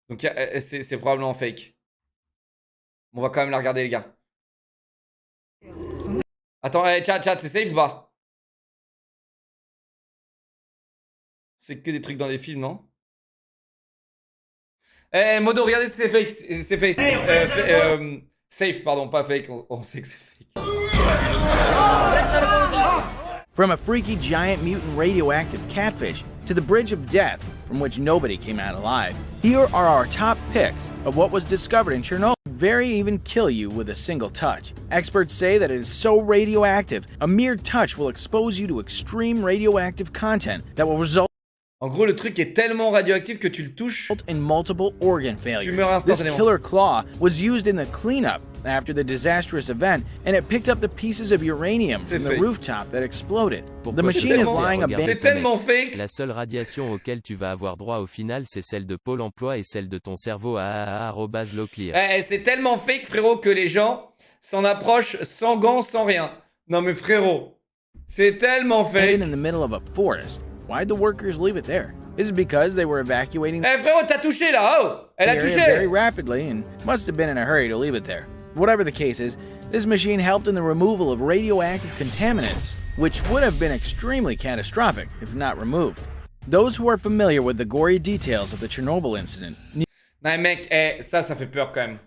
Donc c'est probablement fake. On va quand même la regarder, les gars. Attends, chat, c'est safe ou pas? C'est que des trucs dans des films, non? Modo, regardez si c'est fake. C'est fake. Safe, pardon, pas fake. On sait que c'est fake. From a freaky giant mutant radioactive catfish to the bridge of death, from which nobody came out alive, here are our top picks of what was discovered in Chernobyl. Very even kill you with a single touch. Experts say that it is so radioactive, a mere touch will expose you to extreme radioactive content that will result. En gros, le truc est tellement radioactif que tu le touches. In multiple organ Tu failure. meurs This instantanément. killer claw was used in the cleanup after the disastrous event, and it picked up the pieces of uranium from the fake. rooftop that exploded. The Pourquoi machine c'est is tellement- lying Regarde, abandoned. C'est tellement fake. La seule radiation auquel tu vas avoir droit au final, c'est celle de Pôle emploi et celle de ton cerveau à @loclear. C'est tellement fake, frérot, que les gens s'en approchent sans gants, sans rien. Non mais frérot, c'est tellement fake. Hidden in the middle of a forest. Why'd the workers leave it there? Is it because they were evacuating the Frérot, t'as touché là, oh! Elle a area touché! very rapidly and must have been in a hurry to leave it there? Whatever the case is, this machine helped in the removal of radioactive contaminants, which would have been extremely catastrophic if not removed. Those who are familiar with the gory details of the Chernobyl incident Non mec, ça fait peur quand même.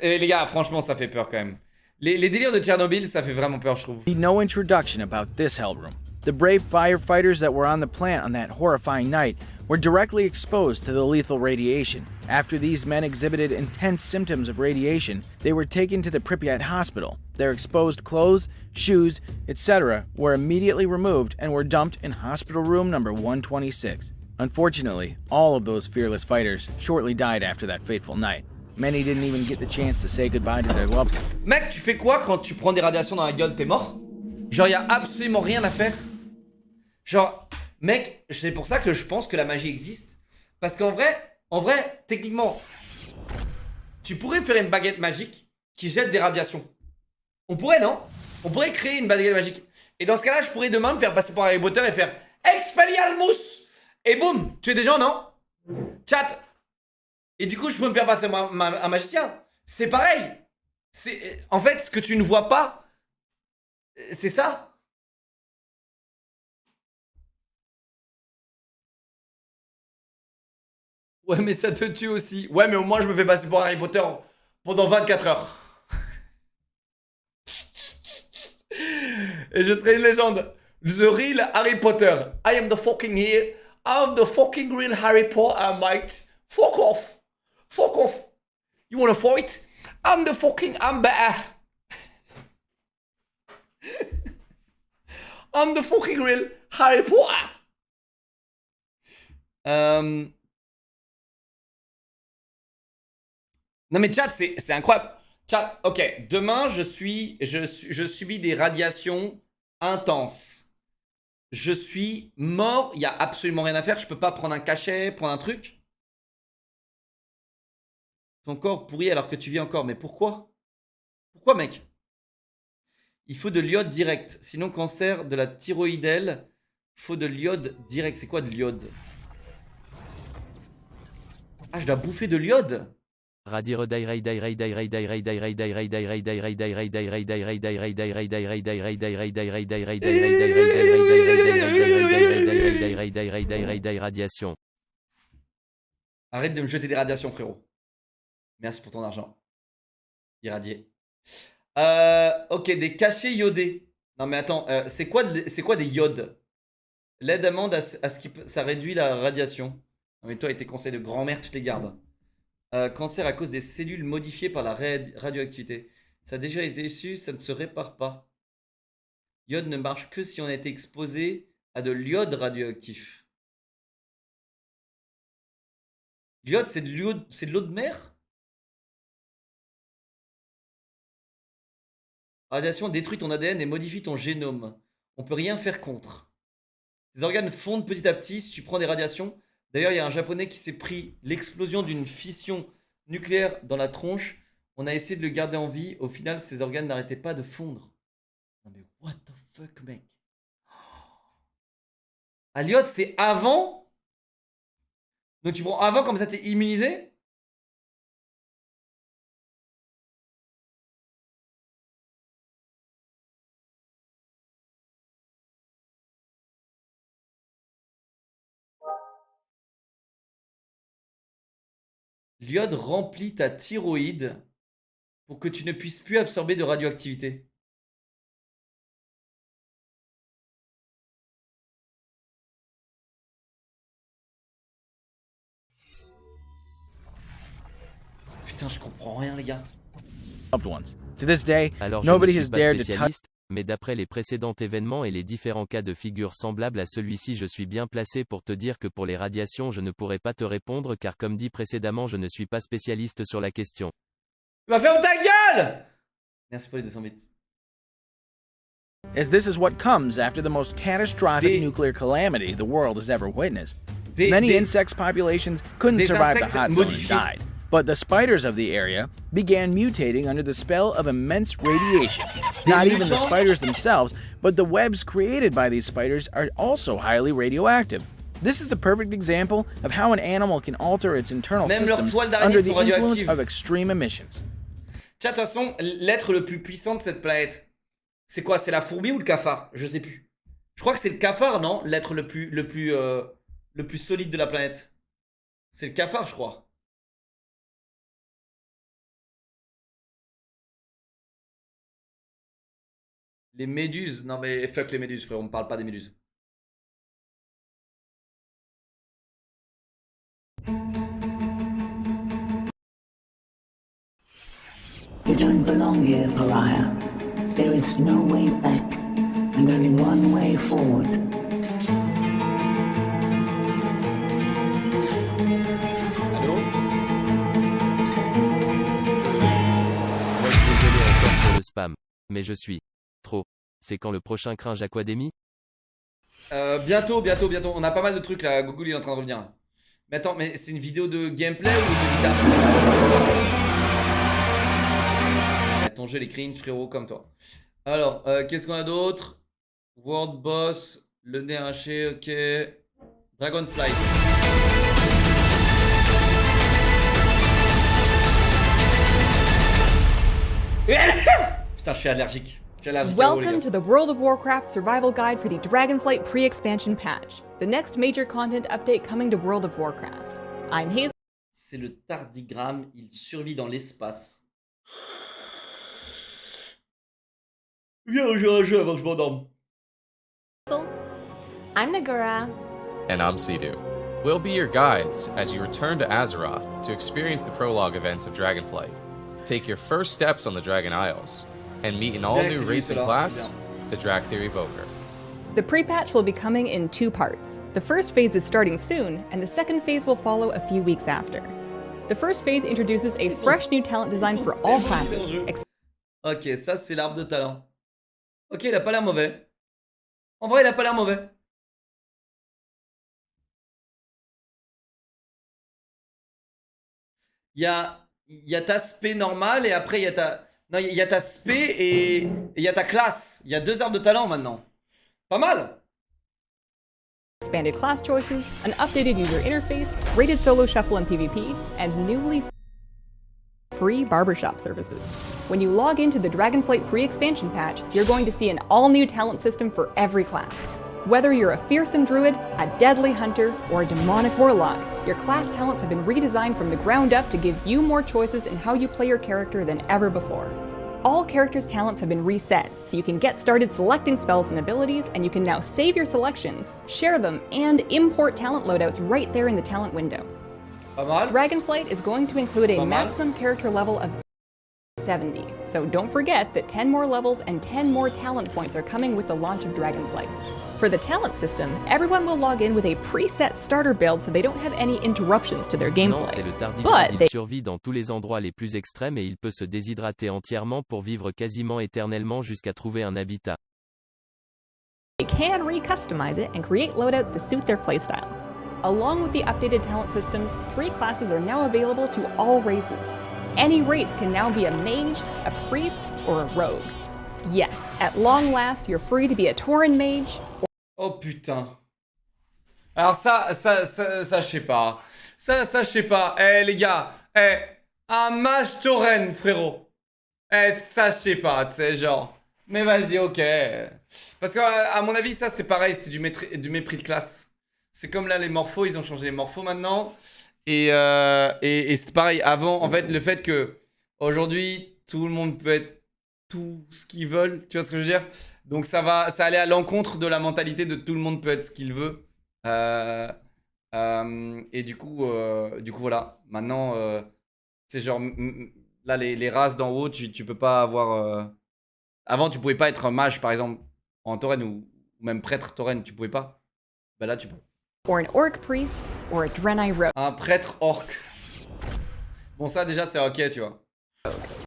Les gars, franchement, ça fait peur quand même. Les délires de Tchernobyl, ça fait vraiment peur, je trouve. need no introduction about this hell room. The brave firefighters that were on the plant on that horrifying night were directly exposed to the lethal radiation. After these men exhibited intense symptoms of radiation, they were taken to the Pripyat hospital. Their exposed clothes, shoes, etc. were immediately removed and were dumped in hospital room number 126. Unfortunately, all of those fearless fighters shortly died after that fateful night. Many didn't even get the chance to say goodbye to their loved ones. Mec, tu fais quoi quand tu prends des radiations dans la gueule? T'es mort? Genre, y a absolument rien à faire. Genre, mec, c'est pour ça que je pense que la magie existe. Parce qu'en vrai, techniquement, tu pourrais faire une baguette magique qui jette des radiations. On pourrait, non? On pourrait créer une baguette magique. Et dans ce cas-là, je pourrais demain me faire passer pour Harry Potter et faire Expelliarmus! Et boum, tuer des gens, non? Chat. Et du coup, je peux me faire passer un magicien. C'est pareil. En fait, ce que tu ne vois pas, c'est ça. Ouais, mais ça te tue aussi. Ouais, mais au moins, je me fais passer pour Harry Potter pendant 24 heures. Et je serai une légende. The real Harry Potter. I am the fucking here. I'm the fucking real Harry Potter, mate. Fuck off. Fuck off. You wanna fight? I'm the fucking better. I'm the fucking real Harry Potter. Non mais chat, c'est incroyable. Chat, ok. Demain, je subis des radiations intenses. Je suis mort. Il n'y a absolument rien à faire. Je peux pas prendre un cachet, prendre un truc. Ton corps pourri alors que tu vis encore. Mais pourquoi? Pourquoi, mec? Il faut de l'iode direct. Sinon, cancer de la thyroïdelle. Faut de l'iode direct. C'est quoi de l'iode? Ah, je dois bouffer de l'iode. Radiation. Arrête de me jeter des radiations, frérot. Merci pour ton argent. Irradié. Ok, des cachets iodés. Non mais attends, c'est quoi des iodes? Lait d'amande à ce qui ça réduit la radiation. Non mais toi et tes conseils de grand-mère, tu te les gardes. Cancer à cause des cellules modifiées par la radioactivité. Ça a déjà été su, ça ne se répare pas. Iode ne marche que si on a été exposé à de l'iode radioactif. L'iode, c'est de l'eau de mer? Radiation détruit ton ADN et modifie ton génome. On peut rien faire contre. Tes organes fondent petit à petit si tu prends des radiations. D'ailleurs, il y a un japonais qui s'est pris l'explosion d'une fission nucléaire dans la tronche. On a essayé de le garder en vie. Au final, ses organes n'arrêtaient pas de fondre. Non mais what the fuck, mec? Aliot, c'est avant? Donc tu prends avant, comme ça t'es immunisé? L'iode remplit ta thyroïde pour que tu ne puisses plus absorber de radioactivité. Putain, je comprends rien, les gars. To this day, Alors je nobody ne has suis pas dared to touch. spécialiste, mais d'après les précédents événements et les différents cas de figure semblables à celui-ci, je suis bien placé pour te dire que pour les radiations je ne pourrai pas te répondre car comme dit précédemment je ne suis pas spécialiste sur la question. Bah ferme ta gueule! Merci pour les 200 bits. As this is what comes after the most catastrophic nuclear calamity the world has ever witnessed. Many insect populations couldn't survive the hot zone and died. But the spiders of the area began mutating under the spell of immense radiation. Not even the spiders themselves, but the webs created by these spiders are also highly radioactive. This is the perfect example of how an animal can alter its internal systems under the influence of extreme emissions. Tiens, de toute façon, l'être le plus puissant de cette planète, c'est quoi? C'est la fourmi ou le cafard? Je sais plus. Je crois que c'est le cafard, non? L'être le plus solide de la planète. C'est le cafard, je crois. Les méduses. Non mais fuck les méduses, frère, on me parle pas des méduses. You don't belong here, pariah. There is no way back, and only one way forward. Allô? Ouais, désolé encore pour le spam, mais je suis trop. C'est quand le prochain Cringe Aquademy? Bientôt. On a pas mal de trucs là. Google il est en train de revenir. Mais attends, mais c'est une vidéo de gameplay ou de guitare? Ton jeu les cringe, frérot, comme toi. Alors, qu'est-ce qu'on a d'autre? World Boss, le nez haché, ok. Dragonfly. Putain, je suis allergique. Welcome to the World of Warcraft Survival Guide for the Dragonflight Pre-Expansion Patch, the next major content update coming to World of Warcraft. I'm Hazel. C'est le tardigramme, il survit dans l'espace. Viens, on joue à un jeu avant que je m'endorme. I'm Nagura. And I'm Sidhu. We'll be your guides as you return to Azeroth to experience the prologue events of Dragonflight. Take your first steps on the Dragon Isles, and meet an all-new racing class, the Dracthyr Evoker. The pre-patch will be coming in two parts. The first phase is starting soon, and the second phase will follow a few weeks after. The first phase introduces a fresh new talent design for all classes. Ok, ça c'est l'arbre de talent. Ok, il a pas l'air mauvais. En vrai, il a pas l'air mauvais. Il y a ta spé normale et après il y a ta... Non, il y a ta spé et il y a ta classe. Il y a deux arbres de talent maintenant. Pas mal. Expanded class choices, an updated user interface, rated solo shuffle and PvP, and newly free barbershop services. When you log into the Dragonflight pre-expansion patch, you're going to see an all-new talent system for every class. Whether you're a fearsome druid, a deadly hunter, or a demonic warlock, your class talents have been redesigned from the ground up to give you more choices in how you play your character than ever before. All characters' talents have been reset, so you can get started selecting spells and abilities, and you can now save your selections, share them, and import talent loadouts right there in the talent window. Dragonflight is going to include a maximum character level of 70, so don't forget that 10 more levels and 10 more talent points are coming with the launch of Dragonflight. For the talent system, everyone will log in with a preset starter build so they don't have any interruptions to their gameplay. Non, c'est le tardigrade, il survit dans tous les endroits les plus extrêmes et il peut se déshydrater entièrement pour vivre quasiment éternellement jusqu'à trouver un habitat. They can re-customize it and create loadouts to suit their playstyle. Along with the updated talent systems, 3 classes are now available to all races. Any race can now be a mage, a priest, or a rogue. Yes, at long last, you're free to be a Tauren mage. Oh putain. Alors ça, je sais pas. Ça, je sais pas. Eh, les gars. Eh, un mage Tauren, frérot. Eh, ça, je sais pas, tu sais, genre. Mais vas-y, ok. Parce que, à mon avis, ça, c'était pareil. C'était du mépris de classe. C'est comme là, les morphos, ils ont changé les morphos maintenant. Et c'est pareil. Avant, en fait, le fait que aujourd'hui, tout le monde peut être tout ce qu'ils veulent. Tu vois ce que je veux dire? Donc, ça allait à l'encontre de la mentalité de tout le monde peut être ce qu'il veut. Et du coup, voilà. Maintenant, c'est genre, là, les races d'en haut, tu peux pas avoir. Avant, tu pouvais pas être un mage, par exemple, en Tauren ou même prêtre Tauren, tu pouvais pas. Bah là, tu peux. Or an orc priest, or a Draenei rogue. Un prêtre orc. Bon, ça, déjà, c'est ok, tu vois.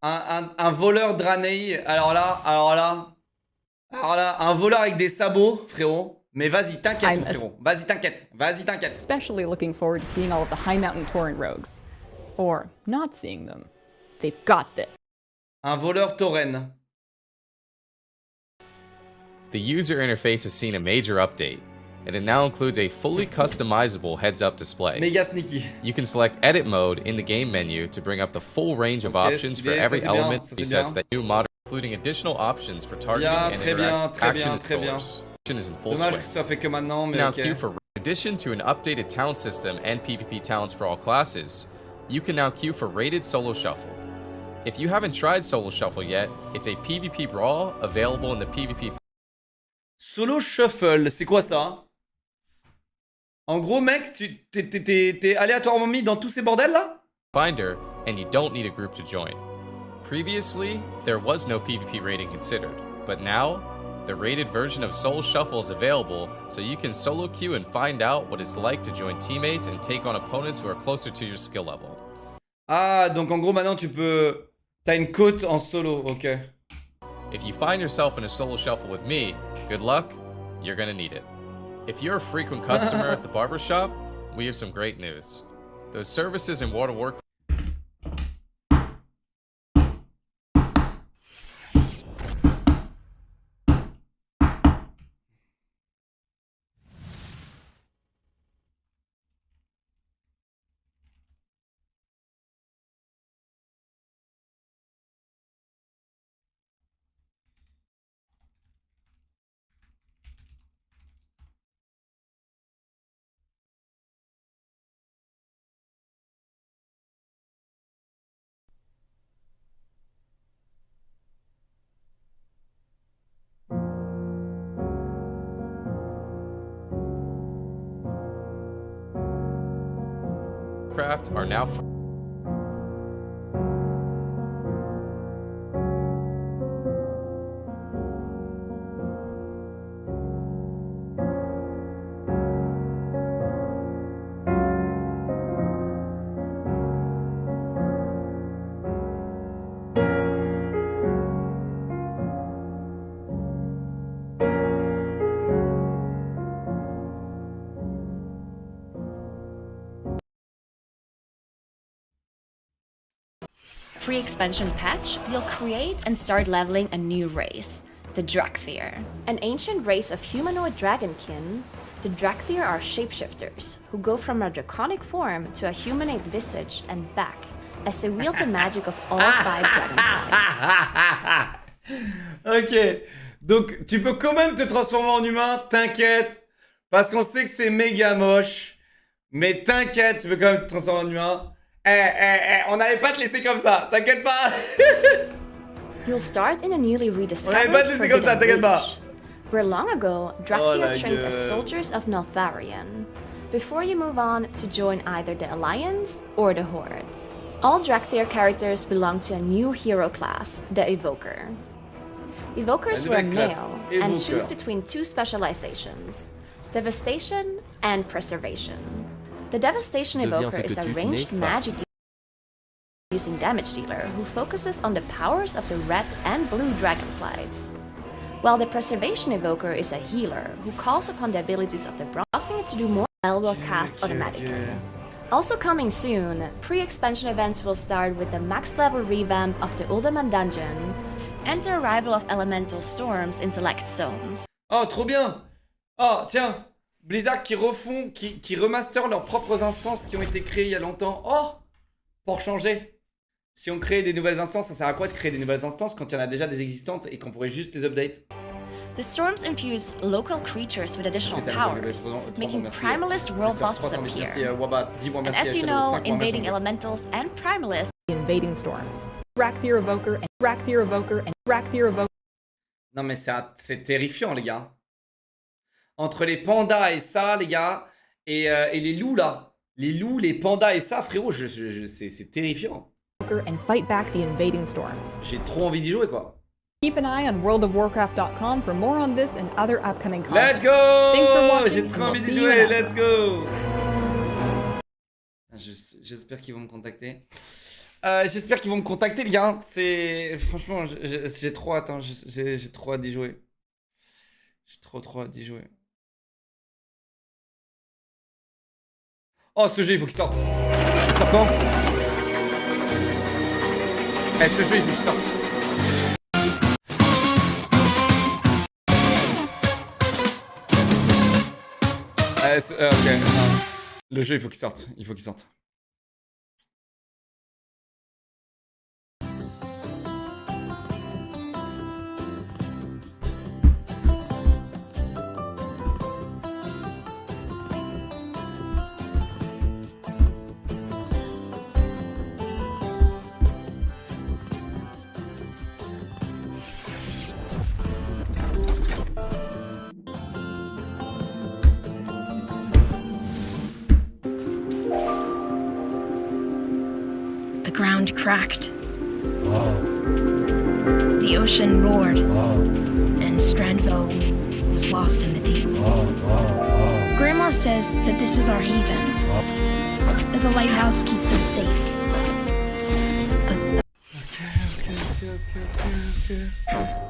Un voleur Draenei, alors là, un voleur avec des sabots, frérot. Mais vas-y, t'inquiète, frérot. Vas-y, t'inquiète. Especially looking forward to seeing all of the High Mountain Tauren rogues. Or not seeing them. They've got this. Un voleur Tauren. The user interface has seen a major update, and it now includes a fully customizable heads-up display. Mega sneaky. You can select edit mode in the game menu to bring up the full range of options for every element resets that new modern, including additional options for targeting and interaction controllers. Is in full swing. Now queue for in addition to an updated talent system and PvP talents for all classes, you can now queue for rated solo shuffle. If you haven't tried solo shuffle yet, it's a PvP brawl available in the PvP. Solo shuffle, c'est quoi ça? En gros, mec, t'es aléatoirement mis dans tous ces bordels là? Finder, and you don't need a group to join. Previously, there was no PvP rating considered, but now, the rated version of Soul Shuffle is available, so you can solo queue and find out what it's like to join teammates and take on opponents who are closer to your skill level. Ah, donc en gros, maintenant tu peux... T'as une cote en solo, ok. If you find yourself in a solo shuffle with me, good luck, you're gonna need it. If you're a frequent customer at the barbershop, we have some great news. Those services in World of Warcraft. Are now Pre-expansion patch, you'll create and start leveling a new race, the Drakthir. An ancient race of humanoid dragonkin, the Drakthir are shapeshifters, who go from a draconic form to a humanoid visage and back, as they wield the magic of all 5 dragonflies. Ok, donc tu peux quand même te transformer en humain, t'inquiète, parce qu'on sait que c'est méga moche, mais t'inquiète, tu peux quand même te transformer en humain. On n'allait pas te laisser comme ça, t'inquiète pas. You'll start in a newly rediscovered On n'allait pas te laisser comme ça, t'inquiète pas. Where long ago, Drakthir trained as soldiers of Neltharion, before you move on to join either the Alliance or the Hordes. All Drakthir characters belong to a new hero class, the Evoker. Evokers were male and choose between 2 specializations, Devastation and Preservation. The Devastation Evoker is a ranged magic using damage dealer who focuses on the powers of the red and blue dragonflies, while the Preservation Evoker is a healer who calls upon the abilities of the bronze to do more spell will cast automatically. Also coming soon, pre-expansion events will start with the max level revamp of the Uldaman dungeon and the arrival of elemental storms in select zones. Oh, trop bien! Oh, tiens! Blizzard qui refont, qui remaster leurs propres instances qui ont été créées il y a longtemps. Oh! Pour changer. Si on crée des nouvelles instances, ça sert à quoi de créer des nouvelles instances quand il y en a déjà des existantes et qu'on pourrait juste les update? The storms infuse local creatures with additional powers, making Primalist world bosses appear. And as you know, invading elementals and Primalists invading storms. Rakthir Evoker and Rakthir Evoker and Rakthir Evoker. Non mais c'est terrifiant les gars. Entre les pandas et ça les gars, et les loups là. Les loups, les pandas et ça frérot, c'est terrifiant. And fight back the invading storms. J'ai trop envie d'y jouer quoi. Keep an eye on worldofwarcraft.com for more on this and other upcoming content. Let's go! Thanks for watching. J'ai trop envie d'y jouer, let's go! J'espère qu'ils vont me contacter. J'espère qu'ils vont me contacter les gars. C'est... Franchement, j'ai trop hâte, hein. J'ai trop hâte d'y jouer. J'ai trop hâte d'y jouer. Oh, ce jeu, il faut qu'il sorte. Il sort quand? Eh, ce jeu, il faut qu'il sorte. Ok. Le jeu, il faut qu'il sorte. Il faut qu'il sorte. The ground cracked. The ocean roared. And Strandville was lost in the deep. Grandma says that this is our haven. That the lighthouse keeps us safe. But Okay.